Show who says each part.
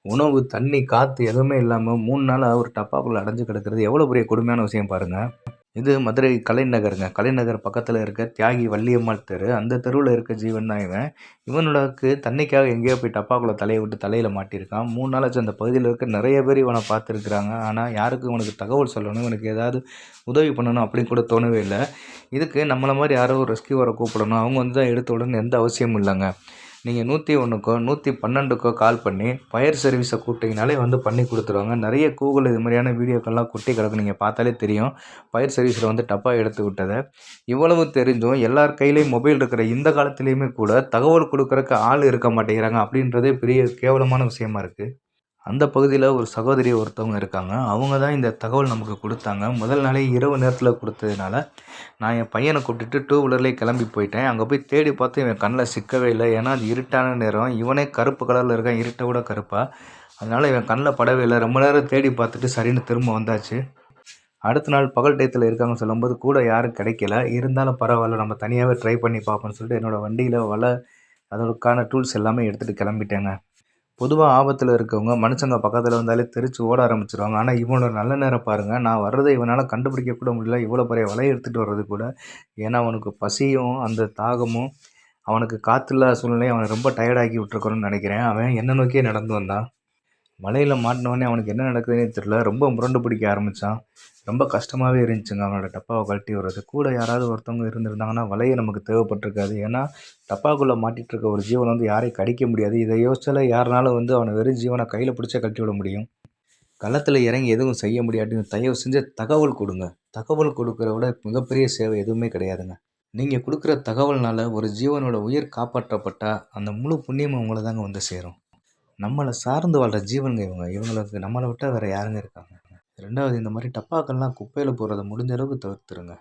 Speaker 1: உணவு, தண்ணி, காத்து எதுவுமே இல்லாம 3 நாளா ஒரு டப்பாக்குள்ள அடைஞ்சு கிடக்கிறது எவ்வளோ பெரிய கொடுமையான விஷயம் பாருங்க. இது மதுரை கலைநகருங்க. கலைநகர் பக்கத்துல இருக்க தியாகி வள்ளியம்மாள் தெரு. அந்த தெருவுல இருக்க ஜீவன் தான் இவன். இவனோடக்கு தண்ணிக்காக எங்கேயோ போய் டப்பாக்குள்ள தலைய விட்டு தலையில மாட்டியிருக்கான். 3 நாளாச்சு அந்த பகுதியில இருக்க நெறைய பேர் இவன பார்த்துருக்குறாங்க. ஆனா யாருக்கும் இவனுக்கு தகவல் சொல்லணும், இவனுக்கு ஏதாவது உதவி பண்ணணும் அப்படின்னு கூட தோணவே இல்ல. இதுக்கு நம்மள மாரி யாரோ ஒரு ரெஸ்க்யூவர கூப்பிடணும். அவங்க வந்து தான் எடுத்து விடணும்னு எந்த அவசியமும் இல்லங்க. நீங்க 101க்கோ 112க்கோ கால் பண்ணி ஃபயர் சர்வீஸ கூப்பிட்டீங்கனாலே வந்து பண்ணி குடுத்துருவாங்க. நெறைய கூகுள்ல இது மாரியான வீடியோக்கள்லாம் கொட்டி கிடக்கும். நீங்க பார்த்தாலே தெரியும். ஃபயர் சர்வீஸ்ல வந்து டப்பா எடுத்து விட்டத. இவ்வளவு தெரிஞ்சும் எல்லார் கையிலயும் மொபைல் இருக்கிற இந்த காலத்திலயுமே கூட தகவல் குடுக்கறக்கு ஆள் இருக்க மாட்டேங்கிறாங்க அப்படின்றதே பெரிய கேவலமான விஷயமா இருக்கு. அந்த பகுதியில ஒரு சகோதரி ஒருத்தவங்க இருக்காங்க. அவங்க தான் இந்த தகவல் நமக்கு குடுத்தாங்க. முதல் நாளே இரவு நேரத்தில குடுத்ததுனால, நான் என் பையன கூட்டிட்டு டூ வீலர்லயே கிளம்பி போயிட்டேன். அங்க போய் தேடி பார்த்து இவன் கண்ல சிக்கவே இல்ல. ஏன்னா, அது இருட்டான நேரம். இவனே கருப்பு கலர்ல இருக்கான். இருட்ட விட கருப்பா. அதனால இவன் கண்ல படவே இல்ல. ரொம்ப நேரம் தேடி பார்த்துட்டு சரின்னு திரும்ப வந்தாச்சு. அடுத்த நாள் பகல் டயத்துல இருக்காங்கன்னு சொல்லும்போது, கூட யாரும் கிடைக்கல. இருந்தாலும் பரவால்ல. நம்ம தனியாவே ட்ரை பண்ணி பார்ப்போம்ன்னு சொல்லிட்டு என்னோட வண்டியில அதற்கான டூல்ஸ் எல்லாமே எடுத்துட்டு கிளம்பிட்டேங்க. பொதுவா ஆபத்துல இருக்கவங்க மனுஷங்க பக்கத்துல வந்தாலே தெறிச்சு ஓட ஆரம்பிச்சுருவாங்க. ஆனா, இவனோட நல்ல நேரம் பாருங்க. நான் வர்றத இவனால கண்டுபிடிக்க கூட முடியல. இவ்வளோ பெரிய வலைய எடுத்துட்டு வர்றது கூட. ஏன்னா, அவனுக்கு பசியும், அந்த தாகமும், அவனுக்கு காத்தில்லாத சூழ்நிலையும் அவன ரொம்ப டயர்ட் ஆக்கி விட்டுருக்கணும்னு நெனைக்கிறேன். அவன் என்ன நோக்கியே நடந்து வந்தான். மழையில மாட்டுனோனே அவனுக்கு என்ன நடக்குதுன்னே தெரியல. ரொம்ப முரண்டு பிடிக்க ஆரம்பிச்சான். ரொம்ப கஷ்டமாவே இருந்துச்சுங்க அவனோட டப்பாவ கழட்டி விடுறது. கூட யாராவது ஒருத்தவங்க இருந்திருந்தாங்கன்னா, வலைய நமக்கு தேவைப்பட்டுருக்காது. ஏன்னா, டப்பாக்குள்ள மாட்டிட்டு இருக்க ஒரு ஜீவன் வந்து யாரையும் கடிக்க முடியாது. இத யோசிச்சாலே யாருனாலும் வந்து அவன வெறும் ஜீவன கையில பிடிச்சே கழட்டி விட முடியும். களத்துல இறங்கி எதுவும் செய்ய முடியாட்டியும் தயவு செஞ்சு தகவல் குடுங்க. தகவல் குடுக்கறத விட மிகப்பெரிய சேவை எதுவுமே கிடையாதுங்க. நீங்க குடுக்குற தகவல்னால ஒரு ஜீவனோட உயிர் காப்பாற்றப்பட்டா, அந்த முழு புண்ணியமும் உங்கள தாங்க வந்து சேரும். நம்மள சார்ந்து வாழ்ற ஜீவன்ங்க இவங்க. இவங்களுக்கு நம்மள விட்டா வேற யாருங்க இருக்காங்க? 2வது இந்த மாரி டப்பாக்கள்லாம் குப்பையில போடுறத முடிஞ்ச அளவுக்கு தவிர்த்துருங்க.